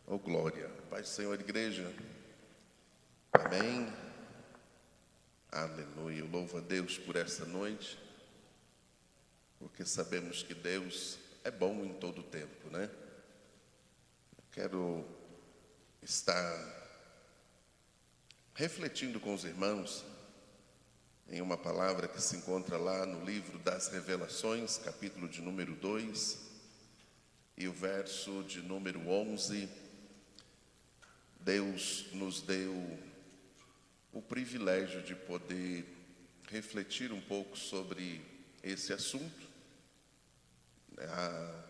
Oh, glória. Paz do Senhor, igreja. Amém. Aleluia. Eu louvo a Deus por essa noite, porque sabemos que Deus é bom em todo o tempo, né? Eu quero estar refletindo com os irmãos em uma palavra que se encontra lá no livro das Revelações, capítulo de número 2, e o verso de número 11. Deus nos deu o privilégio de poder refletir um pouco sobre esse assunto. Há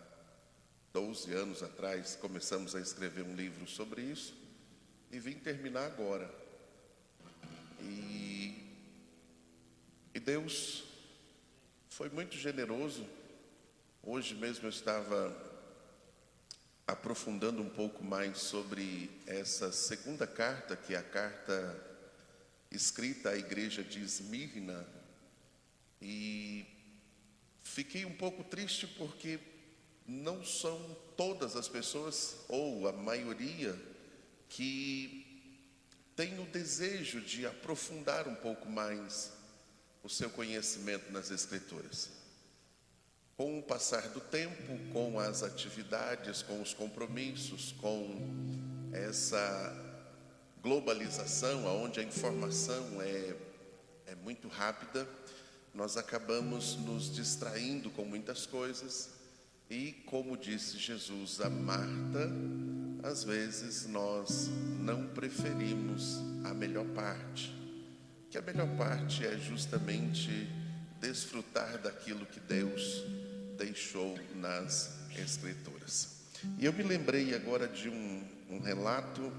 12 anos atrás começamos a escrever um livro sobre isso e vim terminar agora. E Deus foi muito generoso. Hoje mesmo eu estava aprofundando um pouco mais sobre essa segunda carta, que é a carta escrita à igreja de Esmirna, e fiquei um pouco triste porque não são todas as pessoas, ou a maioria, que tem o desejo de aprofundar um pouco mais o seu conhecimento nas Escrituras. Com o passar do tempo, com as atividades, com os compromissos, com essa globalização, onde a informação é muito rápida, nós acabamos nos distraindo com muitas coisas e, como disse Jesus a Marta, às vezes nós não preferimos a melhor parte, que a melhor parte é justamente desfrutar daquilo que Deus deixou nas Escrituras. E eu me lembrei agora de um relato,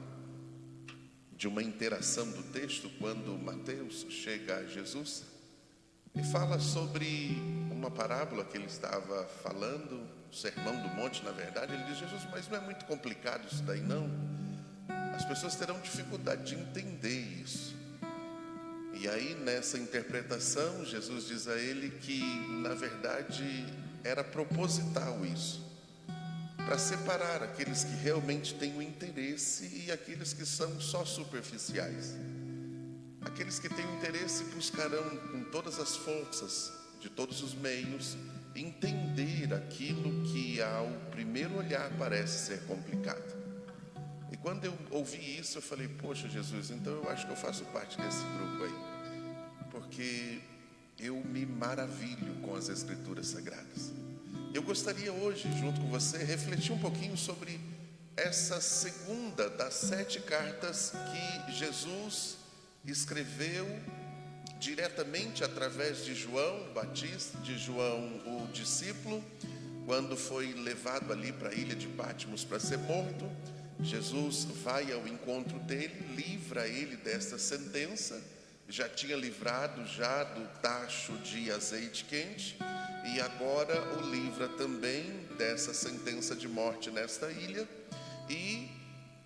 de uma interação do texto, quando Mateus chega a Jesus e fala sobre uma parábola que ele estava falando, o Sermão do Monte, na verdade. Ele diz: Jesus, mas não é muito complicado isso daí, não? As pessoas terão dificuldade de entender isso. E aí, nessa interpretação, Jesus diz a ele que, na verdade, era proposital isso, para separar aqueles que realmente têm o interesse e aqueles que são só superficiais. Aqueles que têm o interesse buscarão com todas as forças, de todos os meios, entender aquilo que ao primeiro olhar parece ser complicado. E quando eu ouvi isso, eu falei: poxa, Jesus, então eu acho que eu faço parte desse grupo aí, porque eu me maravilho com as Escrituras Sagradas. Eu gostaria hoje, junto com você, refletir um pouquinho sobre essa segunda das 7 cartas que Jesus escreveu diretamente através de João Batista, de João o discípulo, quando foi levado ali para a ilha de Patmos para ser morto. Jesus vai ao encontro dele, livra ele desta sentença. Já tinha livrado já do tacho de azeite quente, e agora o livra também dessa sentença de morte nesta ilha, e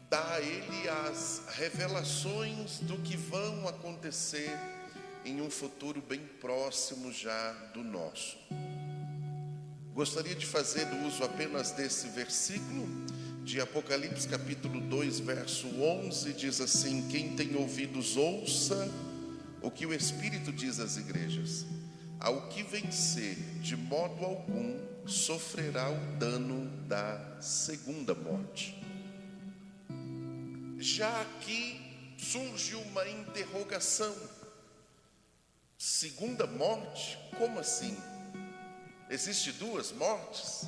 dá a ele as revelações do que vão acontecer em um futuro bem próximo já do nosso. Gostaria de fazer uso apenas desse versículo de Apocalipse capítulo 2, verso 11, diz assim: quem tem ouvidos ouça o que o Espírito diz às igrejas. Ao que vencer, de modo algum sofrerá o dano da segunda morte. Já aqui surge uma interrogação: segunda morte? Como assim? Existem 2 mortes?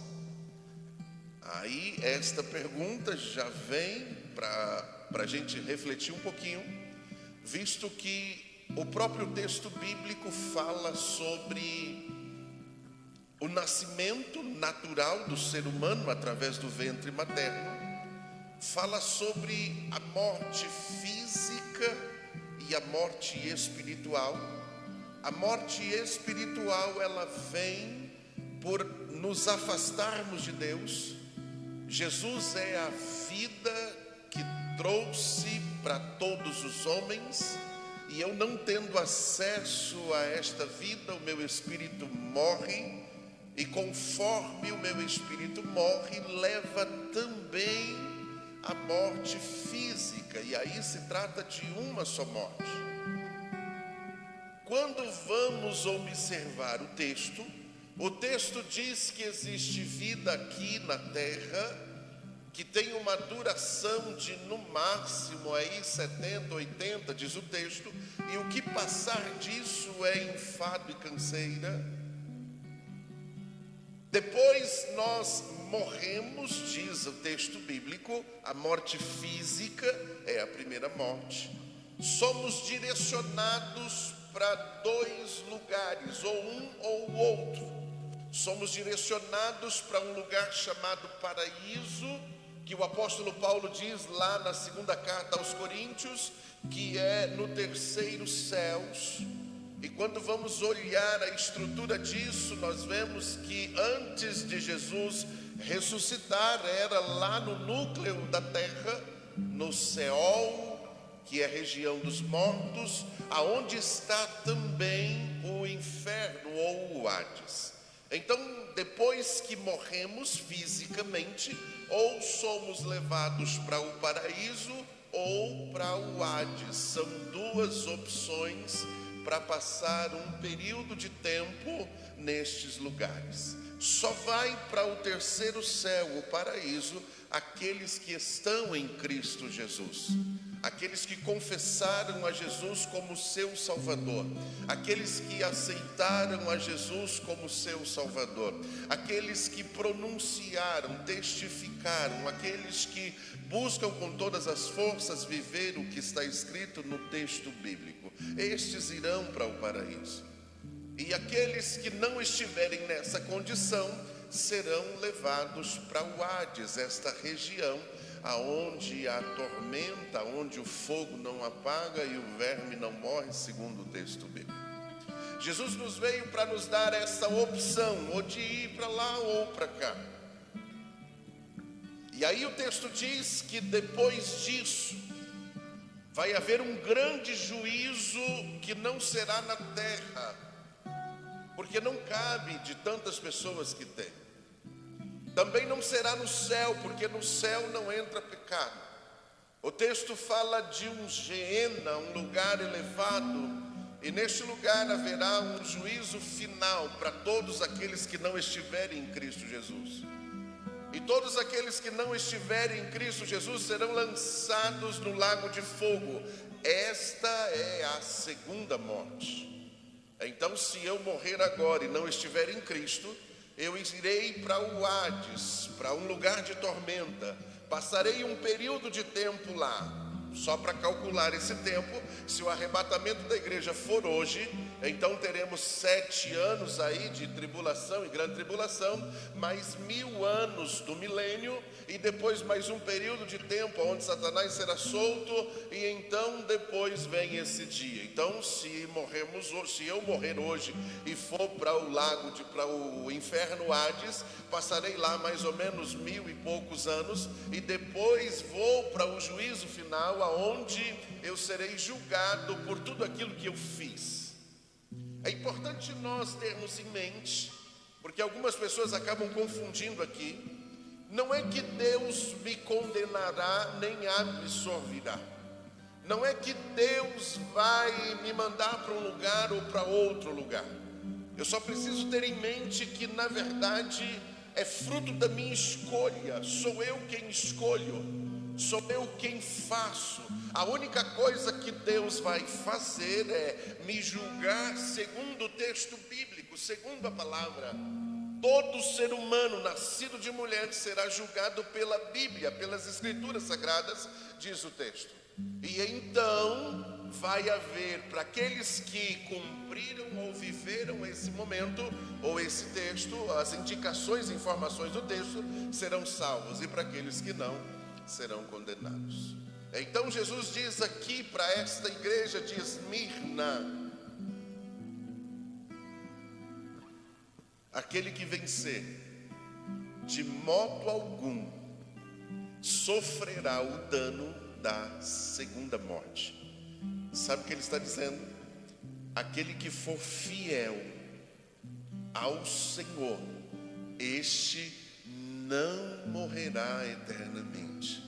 Aí esta pergunta já vem para a gente refletir um pouquinho, visto que o próprio texto bíblico fala sobre o nascimento natural do ser humano através do ventre materno, fala sobre a morte física e a morte espiritual. A morte espiritual, ela vem por nos afastarmos de Deus. Jesus é a vida que trouxe para todos os homens, e eu não tendo acesso a esta vida, o meu espírito morre, e conforme o meu espírito morre, leva também a morte física, e aí se trata de uma só morte. Quando vamos observar o texto diz que existe vida aqui na terra, que tem uma duração de no máximo aí 70, 80, diz o texto, e o que passar disso é enfado e canseira. Depois nós morremos, diz o texto bíblico, a morte física é a primeira morte. Somos direcionados para dois lugares, ou um ou o outro. Somos direcionados para um lugar chamado paraíso, que o apóstolo Paulo diz lá na segunda carta aos Coríntios, que é no terceiro céus. E quando vamos olhar a estrutura disso, nós vemos que antes de Jesus ressuscitar, era lá no núcleo da terra, no Seol, que é a região dos mortos, aonde está também o inferno ou o Hades. Então, depois que morremos fisicamente, ou somos levados para o paraíso ou para o Hades. São duas opções para passar um período de tempo nestes lugares. Só vai para o terceiro céu, o paraíso, aqueles que estão em Cristo Jesus. Aqueles que confessaram a Jesus como seu Salvador, aqueles que aceitaram a Jesus como seu Salvador, aqueles que pronunciaram, testificaram, aqueles que buscam com todas as forças viver o que está escrito no texto bíblico. Estes irão para o paraíso. E aqueles que não estiverem nessa condição serão levados para o Hades, esta região aonde a tormenta, onde o fogo não apaga e o verme não morre, segundo o texto bíblico. Jesus nos veio para nos dar essa opção, ou de ir para lá ou para cá. E aí o texto diz que depois disso vai haver um grande juízo que não será na terra, porque não cabe de tantas pessoas que tem. Também não será no céu, porque no céu não entra pecado. O texto fala de um Geena, um lugar elevado, e neste lugar haverá um juízo final para todos aqueles que não estiverem em Cristo Jesus. E todos aqueles que não estiverem em Cristo Jesus serão lançados no lago de fogo. Esta é a segunda morte. Então, se eu morrer agora e não estiver em Cristo, eu irei para o Hades, para um lugar de tormenta. Passarei um período de tempo lá. Só para calcular esse tempo, se o arrebatamento da igreja for hoje, então teremos 7 anos aí de tribulação e grande tribulação, mais 1000 anos do milênio, e depois mais um período de tempo onde Satanás será solto, e então depois vem esse dia. Então, se eu morrer hoje e for para o lago, para o inferno Hades, passarei lá mais ou menos 1000 e poucos anos, e depois vou para o juízo final, aonde eu serei julgado por tudo aquilo que eu fiz. É importante nós termos em mente, porque algumas pessoas acabam confundindo aqui. Não é que Deus me condenará nem absolverá. Não é que Deus vai me mandar para um lugar ou para outro lugar. Eu só preciso ter em mente que, na verdade, é fruto da minha escolha. Sou eu quem escolho, sou eu quem faço. A única coisa que Deus vai fazer é me julgar segundo o texto bíblico, segundo a palavra. Todo ser humano nascido de mulher será julgado pela Bíblia, pelas Escrituras Sagradas, diz o texto. E então vai haver, para aqueles que cumpriram ou viveram esse momento, ou esse texto, as indicações e informações do texto, serão salvos, e para aqueles que não, serão condenados. Então Jesus diz aqui para esta igreja de Esmirna: aquele que vencer, de modo algum sofrerá o dano da segunda morte. Sabe o que ele está dizendo? Aquele que for fiel ao Senhor, este não morrerá eternamente.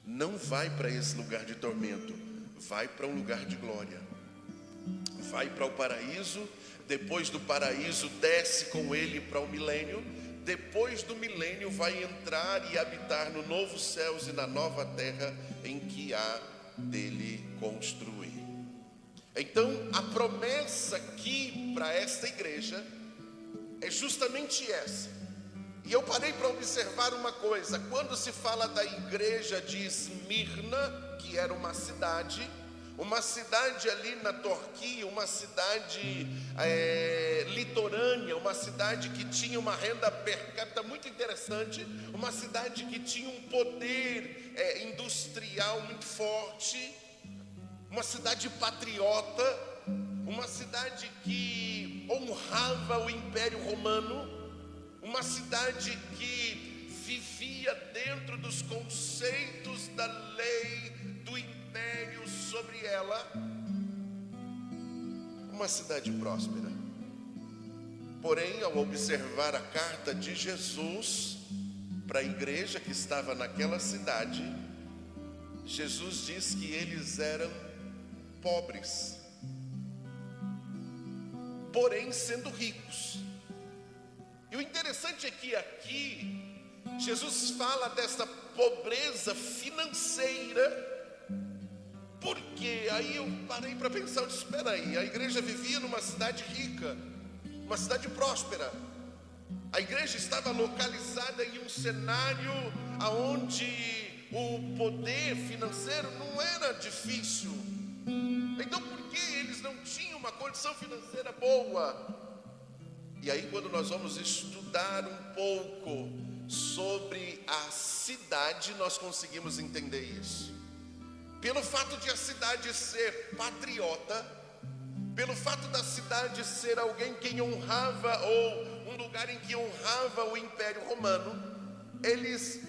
não vai para esse lugar de tormento, vai para um lugar de glória. Vai para o paraíso, depois do paraíso desce com ele para o milênio, depois do milênio vai entrar e habitar no novo céus e na nova terra em que há dele construir. Então a promessa aqui para esta igreja é justamente essa. E eu parei para observar uma coisa: quando se fala da igreja de Esmirna, que era uma cidade ali na Turquia, uma cidade litorânea, uma cidade que tinha uma renda per capita muito interessante, uma cidade que tinha um poder industrial muito forte, uma cidade patriota, uma cidade que honrava o Império Romano, uma cidade que vivia dentro dos conceitos da lei do império sobre ela, uma cidade próspera. Porém, ao observar a carta de Jesus para a igreja que estava naquela cidade, Jesus diz que eles eram pobres, porém sendo ricos. E o interessante é que aqui Jesus fala dessa pobreza financeira, porque aí eu parei para pensar, eu disse, espera aí, a igreja vivia numa cidade rica, uma cidade próspera. A igreja estava localizada em um cenário onde o poder financeiro não era difícil. Então por que eles não tinham uma condição financeira boa? E aí, quando nós vamos estudar um pouco sobre a cidade, nós conseguimos entender isso. Pelo fato de a cidade ser patriota, pelo fato da cidade ser alguém que honrava, ou um lugar em que honrava o Império Romano, eles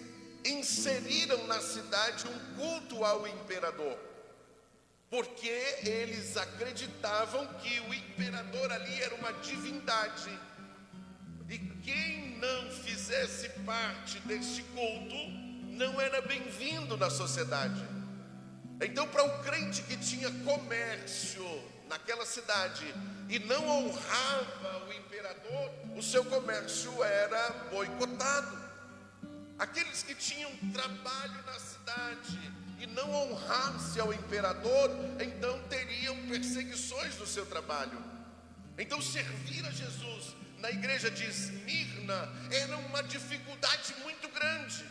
inseriram na cidade um culto ao imperador, porque eles acreditavam que o imperador ali era uma divindade, e quem não fizesse parte deste culto não era bem-vindo na sociedade. Então, para o crente que tinha comércio naquela cidade e não honrava o imperador, o seu comércio era boicotado. Aqueles que tinham trabalho na cidade e não honrasse ao imperador, então teriam perseguições no seu trabalho. Então servir a Jesus na igreja de Esmirna era uma dificuldade muito grande.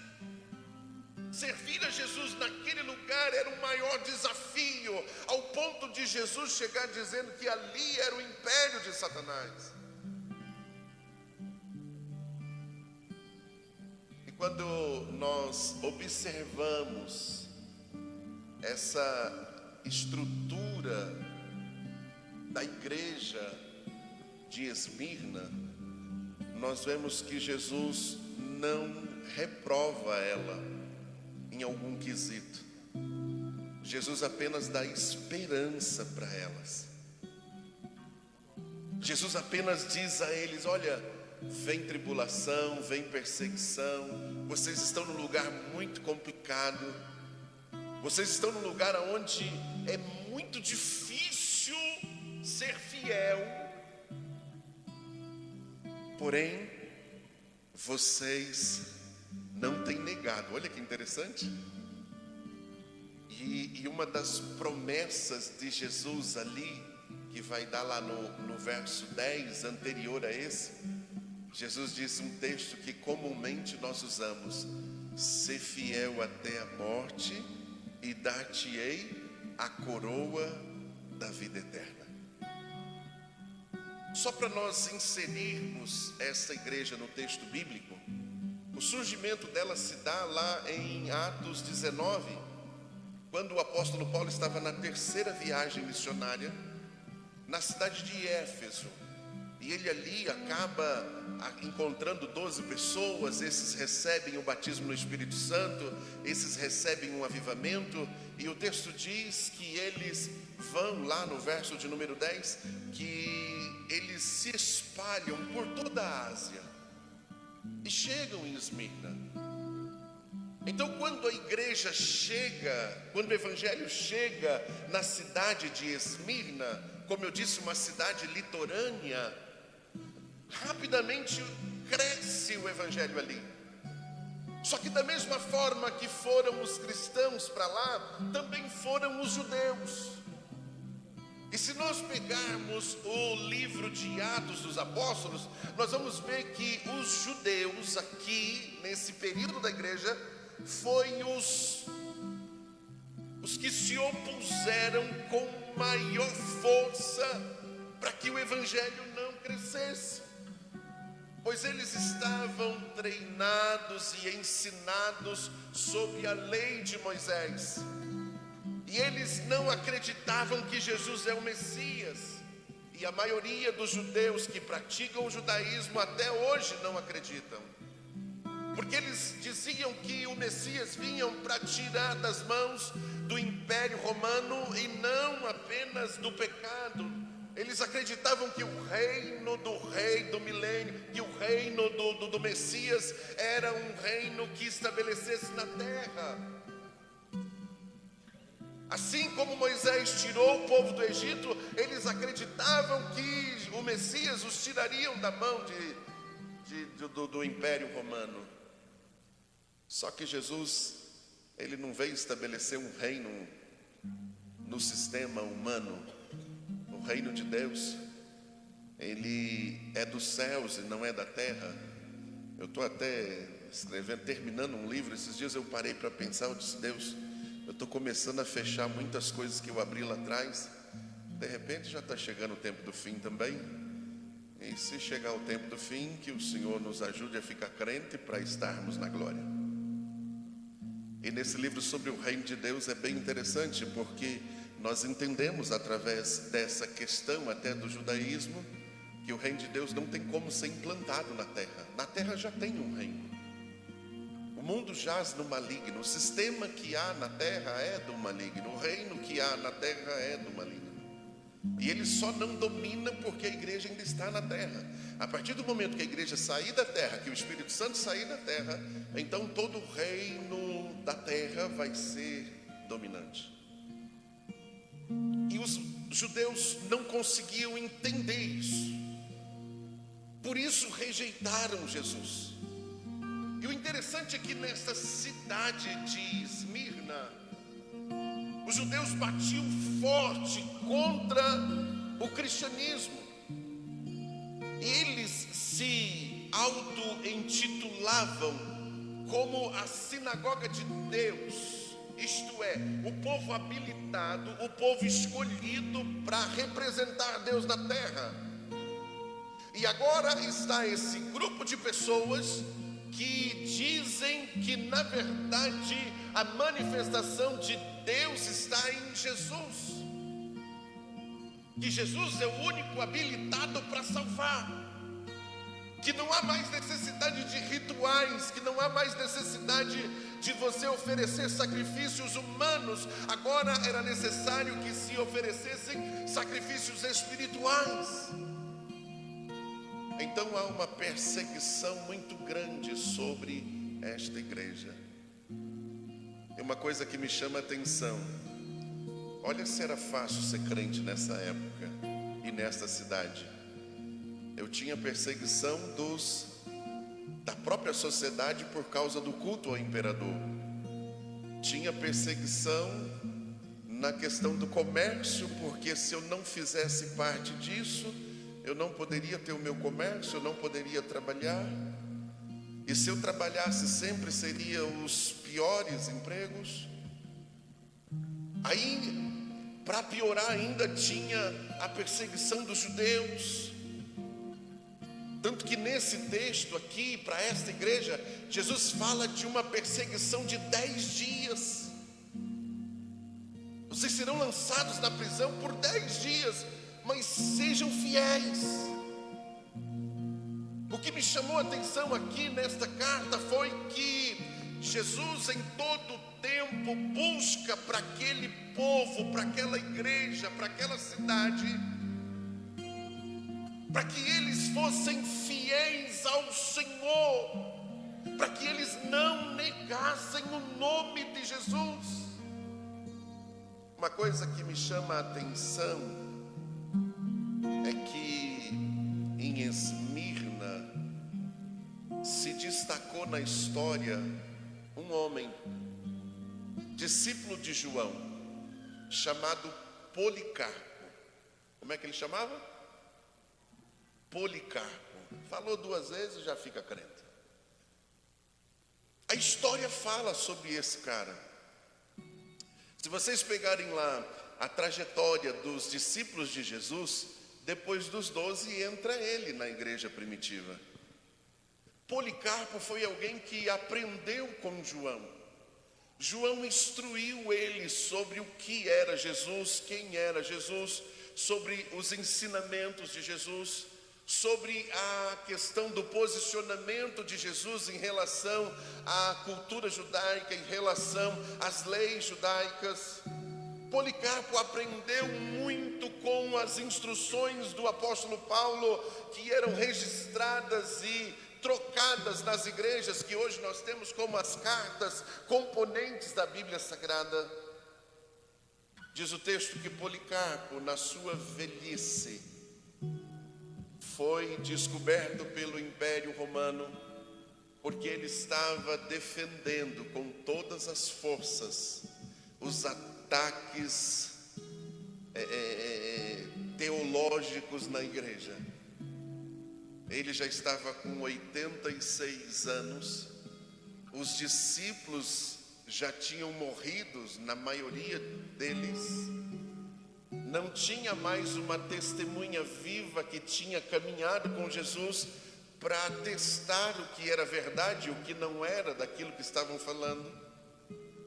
Servir a Jesus naquele lugar era o maior desafio, ao ponto de Jesus chegar dizendo que ali era o império de Satanás. E quando nós observamos essa estrutura da igreja de Esmirna, nós vemos que Jesus não reprova ela em algum quesito. Jesus apenas dá esperança para elas. Jesus apenas diz a eles: olha, vem tribulação, vem perseguição, vocês estão num lugar muito complicado, vocês estão num lugar onde é muito difícil ser fiel, porém vocês não têm negado. Olha que interessante. E uma das promessas de Jesus ali, que vai dar lá no verso 10, anterior a esse, Jesus disse um texto que comumente nós usamos: ser fiel até a morte e dar-te-ei a coroa da vida eterna. Só para nós inserirmos essa igreja no texto bíblico, o surgimento dela se dá lá em Atos 19, quando o apóstolo Paulo estava na terceira viagem missionária, na cidade de Éfeso. E ele ali acaba encontrando 12 pessoas, esses recebem o batismo no Espírito Santo, esses recebem um avivamento, e o texto diz que eles vão lá no verso de número 10, que eles se espalham por toda a Ásia e chegam em Esmirna. Então, quando a igreja chega, quando o evangelho chega na cidade de Esmirna, como eu disse, uma cidade litorânea, rapidamente cresce o evangelho ali. Só que da mesma forma que foram os cristãos para lá, também foram os judeus. E se nós pegarmos o livro de Atos dos Apóstolos, nós vamos ver que os judeus aqui, nesse período da igreja, foi os que se opuseram com maior força para que o evangelho não crescesse, pois eles estavam treinados e ensinados sob a lei de Moisés, e eles não acreditavam que Jesus é o Messias, e a maioria dos judeus que praticam o judaísmo até hoje não acreditam, porque eles diziam que o Messias vinha para tirar das mãos do Império Romano e não apenas do pecado. Eles acreditavam que o reino do rei do milênio, que o reino do Messias era um reino que estabelecesse na terra. Assim como Moisés tirou o povo do Egito, eles acreditavam que o Messias os tirariam da mão do Império Romano. Só que Jesus, ele não veio estabelecer um reino no sistema humano. O reino de Deus, ele é dos céus e não é da terra. Eu estou até escrevendo, terminando um livro. Esses dias eu parei para pensar, eu disse: Deus, eu estou começando a fechar muitas coisas que eu abri lá atrás. De repente já está chegando o tempo do fim também. E se chegar o tempo do fim, que o Senhor nos ajude a ficar crente para estarmos na glória. E nesse livro sobre o reino de Deus é bem interessante, porque nós entendemos através dessa questão até do judaísmo, que o reino de Deus não tem como ser implantado na terra. Na terra já tem um reino. O mundo jaz no maligno. O sistema que há na terra é do maligno. O reino que há na terra é do maligno. E ele só não domina porque a igreja ainda está na terra. A partir do momento que a igreja sair da terra, que o Espírito Santo sair da terra, então todo o reino da terra vai ser dominante. E os judeus não conseguiam entender isso. Por isso rejeitaram Jesus. E o interessante é que nessa cidade de Esmirna, os judeus batiam forte contra o cristianismo. E eles se auto-intitulavam como a sinagoga de Deus, isto é, o povo habilitado, o povo escolhido para representar Deus na terra. E agora está esse grupo de pessoas que dizem que na verdade a manifestação de Deus está em Jesus, que Jesus é o único habilitado para salvar, que não há mais necessidade de rituais, que não há mais necessidade de você oferecer sacrifícios humanos. Agora era necessário que se oferecessem sacrifícios espirituais. Então há uma perseguição muito grande sobre esta igreja. E uma coisa que me chama a atenção: olha se era fácil ser crente nessa época e nesta cidade. Eu tinha perseguição da própria sociedade por causa do culto ao imperador. Tinha perseguição na questão do comércio, porque se eu não fizesse parte disso, eu não poderia ter o meu comércio, eu não poderia trabalhar. E se eu trabalhasse sempre, seria os piores empregos. Aí, para piorar ainda, tinha a perseguição dos judeus. Tanto que nesse texto aqui, para esta igreja, Jesus fala de uma perseguição de 10 dias. Vocês serão lançados na prisão por 10 dias, mas sejam fiéis. O que me chamou a atenção aqui nesta carta foi que Jesus em todo tempo busca para aquele povo, para aquela igreja, para aquela cidade, para que eles fossem fiéis ao Senhor, para que eles não negassem o nome de Jesus. Uma coisa que me chama a atenção é que em Esmirna se destacou na história um homem, discípulo de João, chamado Policarpo. Como é que ele chamava? Policarpo. Falou 2 vezes e já fica crente. A história fala sobre esse cara. Se vocês pegarem lá a trajetória dos discípulos de Jesus, depois dos 12 entra ele na igreja primitiva. Policarpo foi alguém que aprendeu com João. João instruiu ele sobre o que era Jesus, quem era Jesus, sobre os ensinamentos de Jesus, sobre a questão do posicionamento de Jesus em relação à cultura judaica, em relação às leis judaicas. Policarpo aprendeu muito com as instruções do apóstolo Paulo, que eram registradas e trocadas nas igrejas, que hoje nós temos como as cartas, componentes da Bíblia Sagrada. Diz o texto que Policarpo, na sua velhice, foi descoberto pelo Império Romano, porque ele estava defendendo com todas as forças os ataques teológicos na igreja. Ele já estava com 86 anos, os discípulos já tinham morrido, na maioria deles. Não tinha mais uma testemunha viva que tinha caminhado com Jesus para atestar o que era verdade e o que não era daquilo que estavam falando.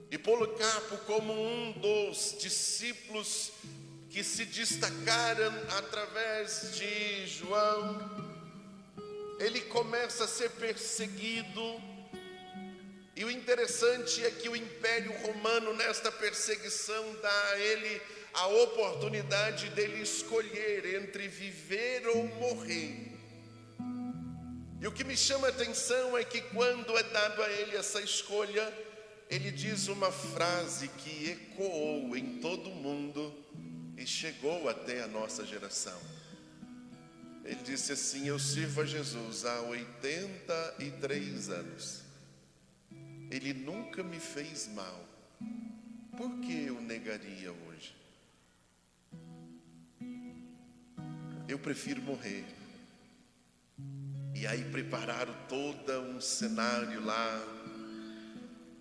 E Policarpo, como um dos discípulos que se destacaram através de João, ele começa a ser perseguido. E o interessante é que o Império Romano, nesta perseguição, dá a ele a oportunidade dele escolher entre viver ou morrer. E o que me chama a atenção é que quando é dado a ele essa escolha, ele diz uma frase que ecoou em todo o mundo e chegou até a nossa geração. Ele disse assim: eu sirvo a Jesus há 83 anos. Ele nunca me fez mal. Por que eu negaria hoje? Eu prefiro morrer. E aí prepararam todo um cenário lá,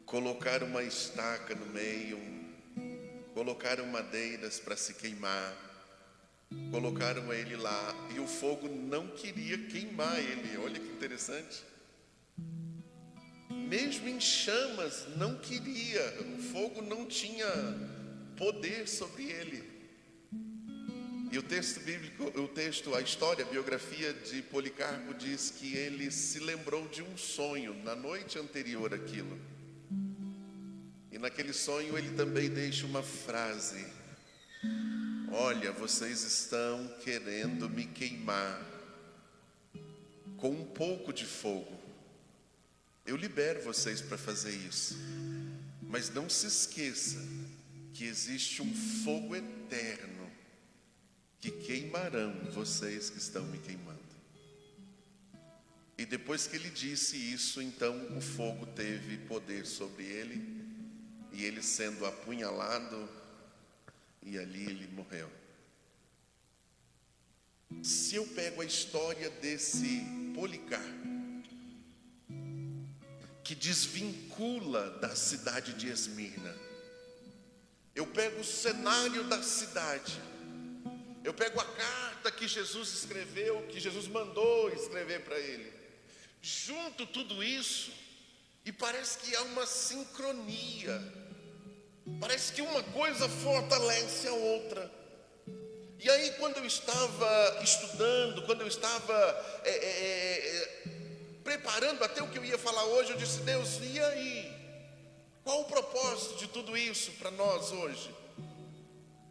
colocaram uma estaca no meio, colocaram madeiras para se queimar, colocaram ele lá, e o fogo não queria queimar ele. Olha que interessante. Mesmo em chamas, não queria, o fogo não tinha poder sobre ele. E o texto bíblico, a história, a biografia de Policarpo diz que ele se lembrou de um sonho na noite anterior àquilo. E naquele sonho ele também deixa uma frase: olha, vocês estão querendo me queimar com um pouco de fogo. Eu libero vocês para fazer isso, mas não se esqueça que existe um fogo eterno que queimarão vocês que estão me queimando. E depois que ele disse isso, então o fogo teve poder sobre ele, e ele sendo apunhalado, e ali ele morreu. Se eu pego a história desse Policarpo, que desvincula da cidade de Esmirna, eu pego o cenário da cidade, eu pego a carta que Jesus escreveu, que Jesus mandou escrever para ele, junto tudo isso, e parece que há uma sincronia, parece que uma coisa fortalece a outra. E aí, quando eu estava estudando, quando eu estava preparando até o que eu ia falar hoje, eu disse: Deus, e aí? Qual o propósito de tudo isso para nós hoje?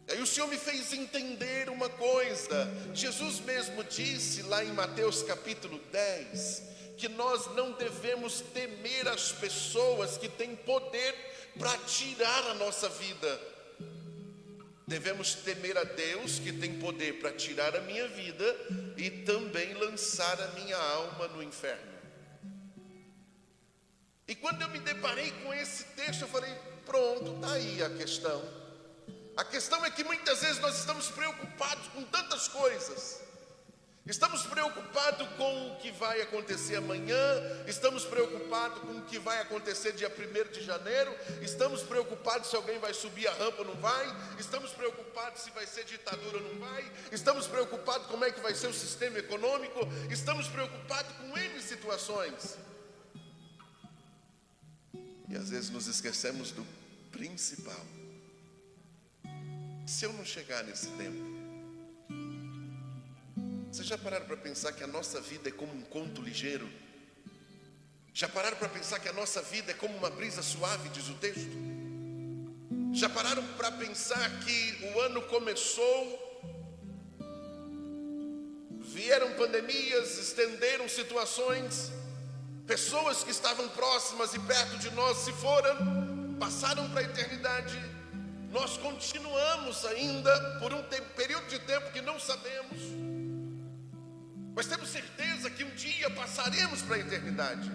Aí o Senhor me fez entender uma coisa. Jesus mesmo disse lá em Mateus capítulo 10, que nós não devemos temer as pessoas que têm poder para tirar a nossa vida. Devemos temer a Deus que tem poder para tirar a minha vida e também lançar a minha alma no inferno. E quando eu me deparei com esse texto, eu falei, pronto, está aí a questão. A questão é que muitas vezes nós estamos preocupados com tantas coisas. Estamos preocupados com o que vai acontecer amanhã, estamos preocupados com o que vai acontecer dia 1º de janeiro, estamos preocupados se alguém vai subir a rampa ou não vai, estamos preocupados se vai ser ditadura ou não vai, estamos preocupados como é que vai ser o sistema econômico, estamos preocupados com N situações. E às vezes nos esquecemos do principal. Se eu não chegar nesse tempo, vocês já pararam para pensar que a nossa vida é como um conto ligeiro? Já pararam para pensar que a nossa vida é como uma brisa suave, diz o texto? Já pararam para pensar que o ano começou, vieram pandemias, estenderam situações, pessoas que estavam próximas e perto de nós se foram, passaram para a eternidade. Nós continuamos ainda por um período de tempo que não sabemos, mas temos certeza que um dia passaremos para a eternidade.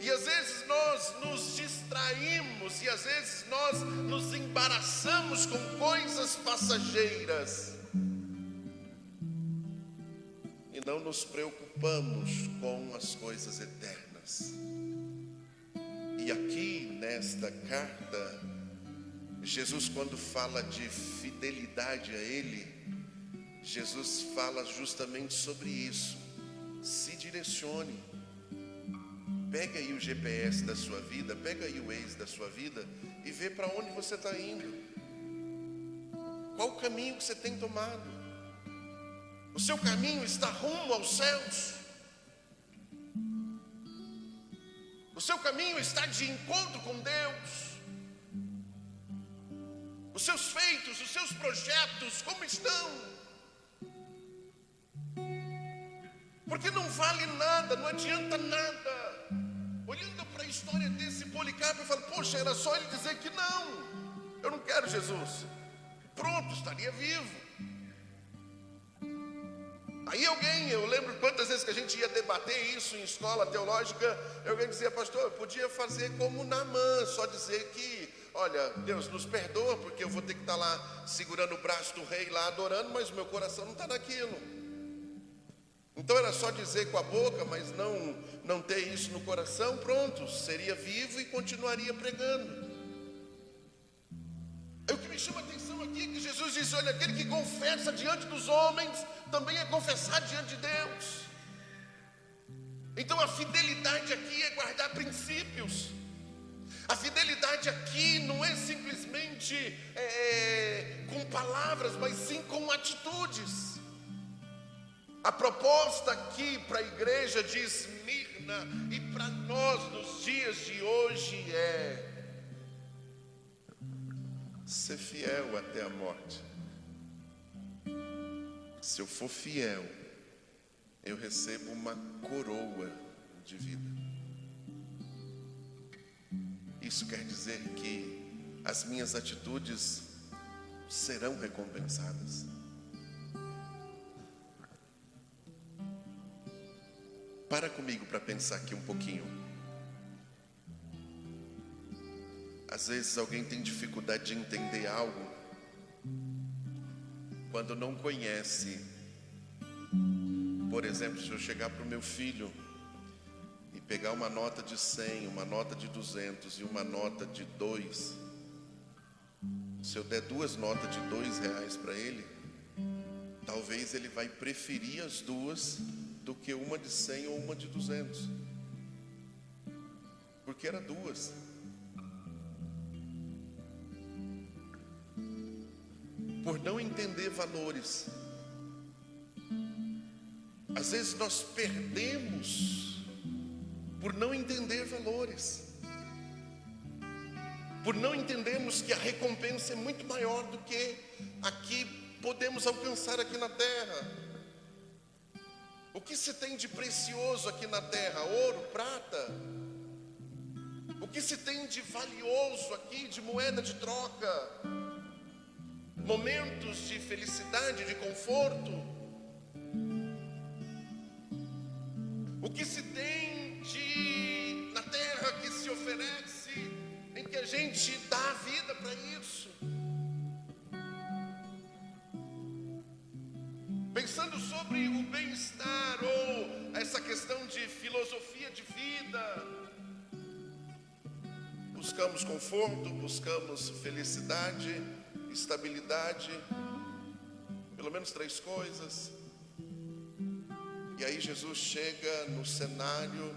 E às vezes nós nos distraímos, e às vezes nós nos embaraçamos com coisas passageiras, e não nos preocupamos com as coisas eternas. E aqui nesta carta, Jesus, quando fala de fidelidade a Ele, Jesus fala justamente sobre isso. Se direcione. Pega aí o GPS da sua vida, pega aí o Waze da sua vida e vê para onde você está indo. Qual o caminho que você tem tomado? O seu caminho está rumo aos céus? O seu caminho está de encontro com Deus? Os seus feitos, os seus projetos, como estão? Porque não vale nada, não adianta nada. Olhando para a história desse Policarpo, eu falo, poxa, era só ele dizer que não, eu não quero Jesus. Pronto, estaria vivo. Aí alguém, eu lembro quantas vezes que a gente ia debater isso em escola teológica, alguém dizia, pastor, eu podia fazer como Naamã, só dizer que, olha, Deus nos perdoa, porque eu vou ter que estar lá segurando o braço do rei lá adorando, mas o meu coração não está naquilo. Então era só dizer com a boca, mas não ter isso no coração, pronto, seria vivo e continuaria pregando. O que me chama a atenção aqui é que Jesus diz, olha, aquele que confessa diante dos homens, também é confessar diante de Deus. Então a fidelidade aqui é guardar princípios. A fidelidade aqui não é simplesmente com palavras, mas sim com atitudes. A proposta aqui para a igreja de Esmirna e para nós nos dias de hoje é ser fiel até a morte. Se eu for fiel, eu recebo uma coroa de vida. Isso quer dizer que as minhas atitudes serão recompensadas. Para comigo para pensar aqui um pouquinho. Às vezes alguém tem dificuldade de entender algo quando não conhece. Por exemplo, se eu chegar para o meu filho e pegar uma nota de 100, uma nota de 200 e uma nota de 2, se eu der duas notas de R$2 para ele, talvez ele vai preferir as duas do que uma de 100 ou uma de 200, porque era duas. Por não entender valores, às vezes nós perdemos por não entender valores, por não entendermos que a recompensa é muito maior do que aqui podemos alcançar aqui na terra. O que se tem de precioso aqui na terra? Ouro, prata. O que se tem de valioso aqui, de moeda de troca? Momentos de felicidade, de conforto. O que se tem de na terra que se oferece, em que a gente dá a vida para isso. Pensando sobre o bem-estar ou essa questão de filosofia de vida, buscamos conforto, buscamos felicidade, estabilidade, pelo menos 3 coisas. E aí Jesus chega no cenário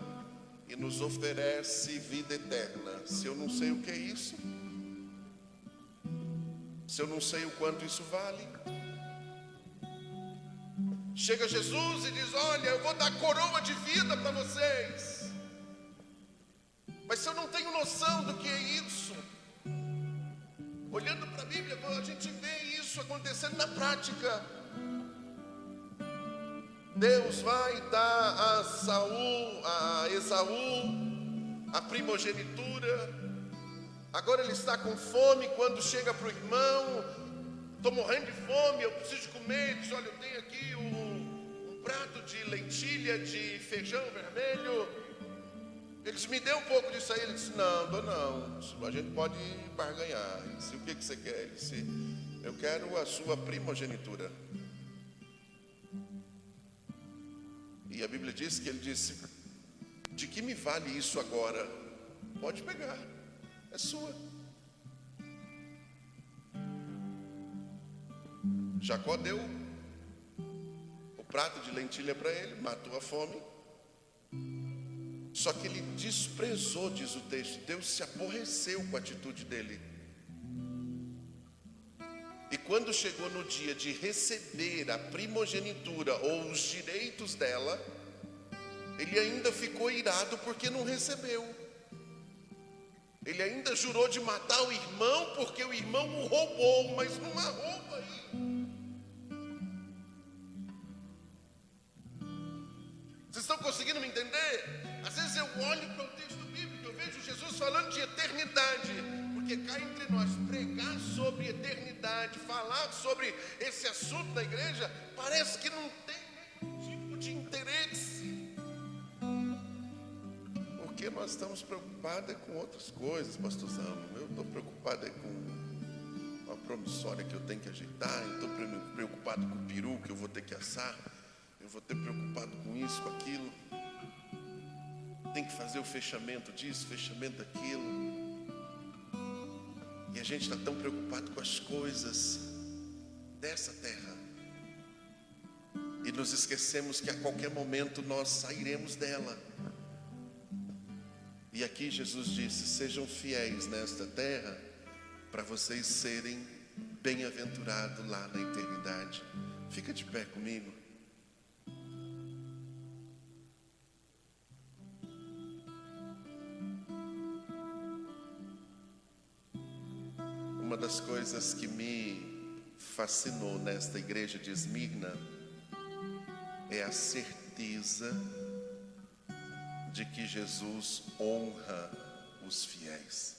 e nos oferece vida eterna. Se eu não sei o que é isso, se eu não sei o quanto isso vale, chega Jesus e diz: olha, eu vou dar coroa de vida para vocês. Mas se eu não tenho noção do que é isso, olhando para a Bíblia, a gente vê isso acontecendo na prática. Deus vai dar a Esaú a primogenitura. Agora ele está com fome. Quando chega para o irmão: estou morrendo de fome, eu preciso de comer. Ele diz: olha, eu tenho aqui um prato de lentilha, de feijão vermelho. Ele disse: me dê um pouco disso aí. Ele disse: não, dou não, a gente pode barganhar. Ele disse: o que você quer? Ele disse: eu quero a sua primogenitura. E a Bíblia diz que ele disse: de que me vale isso agora? Pode pegar, é sua. Jacó deu o prato de lentilha para ele, matou a fome. Só que ele desprezou, diz o texto. Deus se aborreceu com a atitude dele. E quando chegou no dia de receber a primogenitura ou os direitos dela, ele ainda ficou irado porque não recebeu. Ele ainda jurou de matar o irmão porque o irmão o roubou. Mas não há roubo aí. Vocês estão conseguindo me entender? Às vezes eu olho para o texto bíblico, eu vejo Jesus falando de eternidade. Porque cá entre nós, pregar sobre eternidade, falar sobre esse assunto na igreja, parece que não tem nenhum tipo de interesse. Porque nós estamos preocupados com outras coisas, pastorzão. Eu estou preocupado com uma promissória que eu tenho que ajeitar. Eu estou preocupado com o peru que eu vou ter que assar. Eu vou ter preocupado com isso, com aquilo. Tem que fazer o fechamento disso, fechamento daquilo. E a gente está tão preocupado com as coisas dessa terra. E nos esquecemos que a qualquer momento nós sairemos dela. E aqui Jesus disse: sejam fiéis nesta terra, para vocês serem bem-aventurados lá na eternidade. Fica de pé comigo. Uma das coisas que me fascinou nesta igreja de Esmirna é a certeza de que Jesus honra os fiéis.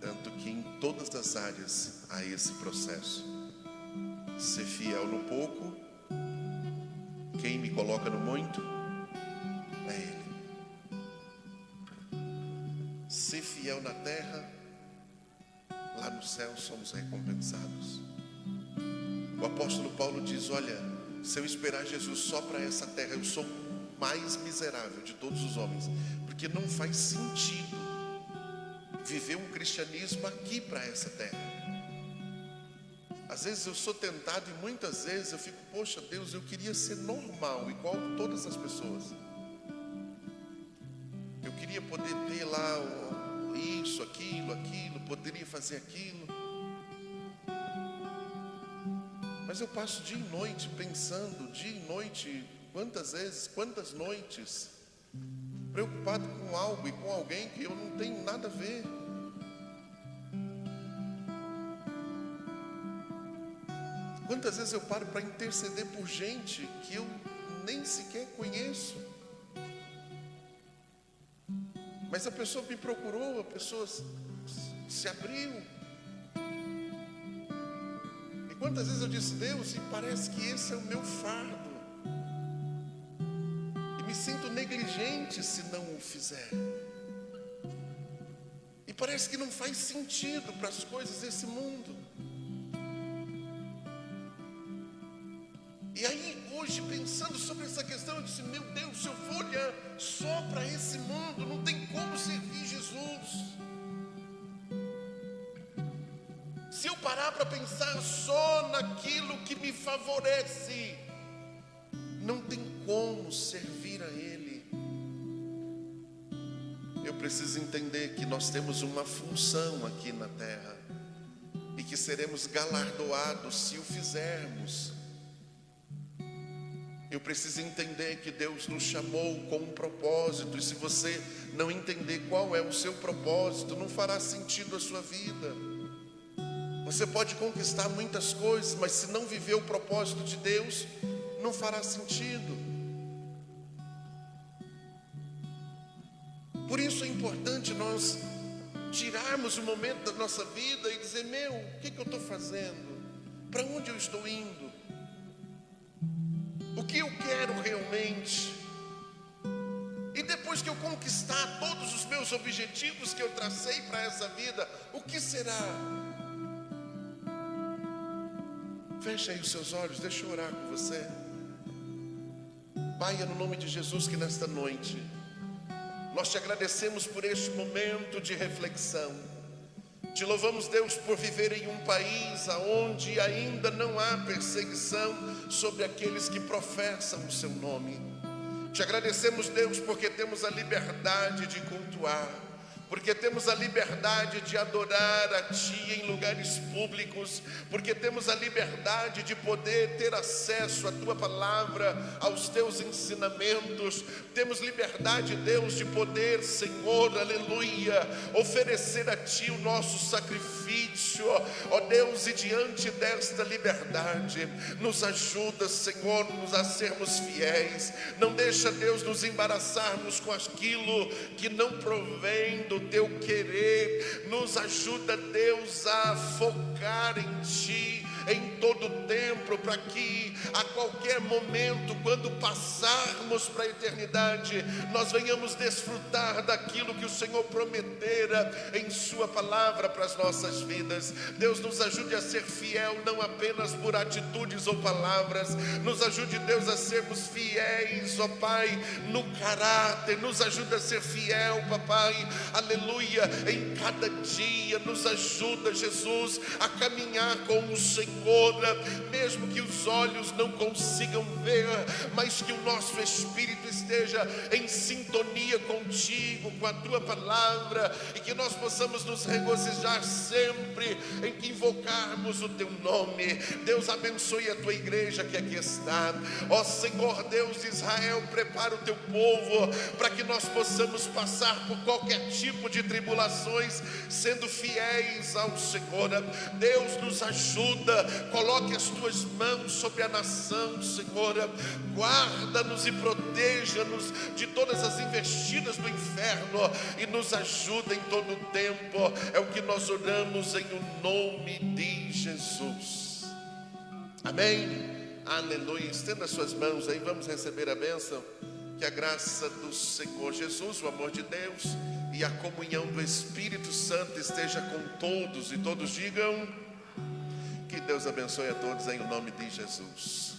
Tanto que em todas as áreas há esse processo. Ser fiel no pouco, quem me coloca no muito é Ele. Ser fiel na terra, lá no céu somos recompensados. O apóstolo Paulo diz: olha, se eu esperar Jesus só para essa terra, eu sou o mais miserável de todos os homens, porque não faz sentido viver um cristianismo aqui para essa terra. Às vezes eu sou tentado e muitas vezes eu fico: poxa Deus, eu queria ser normal, igual todas as pessoas. Eu queria poder ter lá isso, aquilo, poderia fazer aquilo. Mas eu passo dia e noite pensando, dia e noite, quantas vezes, quantas noites, preocupado com algo e com alguém que eu não tenho nada a ver. Quantas vezes eu paro para interceder por gente que eu nem sequer conheço, mas a pessoa me procurou, a pessoa se abriu. E quantas vezes eu disse: Deus, e parece que esse é o meu fardo, e me sinto negligente se não o fizer, e parece que não faz sentido para as coisas desse mundo. E aí hoje, pensando sobre essa questão, eu disse: meu Deus, se eu for olhar só para esse mundo, não tem como servir Jesus. Se eu parar para pensar só naquilo que me favorece, não tem como servir a Ele. Eu preciso entender que nós temos uma função aqui na terra, e que seremos galardoados se o fizermos. Eu preciso entender que Deus nos chamou com um propósito, e se você não entender qual é o seu propósito, não fará sentido a sua vida. Você pode conquistar muitas coisas, mas se não viver o propósito de Deus, não fará sentido. Por isso é importante nós tirarmos um momento da nossa vida e dizer: meu, o que eu estou fazendo? Para onde eu estou indo? O que eu quero realmente? E depois que eu conquistar todos os meus objetivos que eu tracei para essa vida, o que será? Feche aí os seus olhos, deixa eu orar com você. Pai, é no nome de Jesus que nesta noite nós te agradecemos por este momento de reflexão. Te louvamos, Deus, por viver em um país onde ainda não há perseguição sobre aqueles que professam o seu nome. Te agradecemos, Deus, porque temos a liberdade de cultuar, porque temos a liberdade de adorar a Ti em lugares públicos, porque temos a liberdade de poder ter acesso à Tua palavra, aos Teus ensinamentos. Temos liberdade, Deus, de poder, Senhor, aleluia, oferecer a Ti o nosso sacrifício, ó Deus, e diante desta liberdade, nos ajuda, Senhor, a sermos fiéis. Não deixa, Deus, nos embaraçarmos com aquilo que não provém do Teu querer. Nos ajuda, Deus, a focar em Ti em todo o tempo, para que a qualquer momento, quando passarmos para a eternidade, nós venhamos desfrutar daquilo que o Senhor prometera em Sua palavra para as nossas vidas. Deus, nos ajude a ser fiel, não apenas por atitudes ou palavras. Nos ajude, Deus, a sermos fiéis, ó Pai, no caráter. Nos ajuda a ser fiel, papai, aleluia, em cada dia. Nos ajuda, Jesus, a caminhar com o Senhor, mesmo que os olhos não consigam ver, mas que o nosso espírito esteja em sintonia contigo, com a Tua palavra, e que nós possamos nos regozijar sempre em que invocarmos o Teu nome. Deus, abençoe a Tua igreja que aqui está. Ó Senhor Deus de Israel, prepara o Teu povo para que nós possamos passar por qualquer tipo de tribulações, sendo fiéis ao Senhor. Deus, nos ajuda, coloque as Tuas mãos sobre a nação, Senhor. Guarda-nos e proteja-nos de todas as investidas do inferno, e nos ajuda em todo o tempo. É o que nós oramos em o nome de Jesus. Amém? Aleluia. Estenda as suas mãos aí, vamos receber a bênção. Que a graça do Senhor Jesus, o amor de Deus e a comunhão do Espírito Santo esteja com todos, e todos digam: que Deus abençoe a todos em nome de Jesus.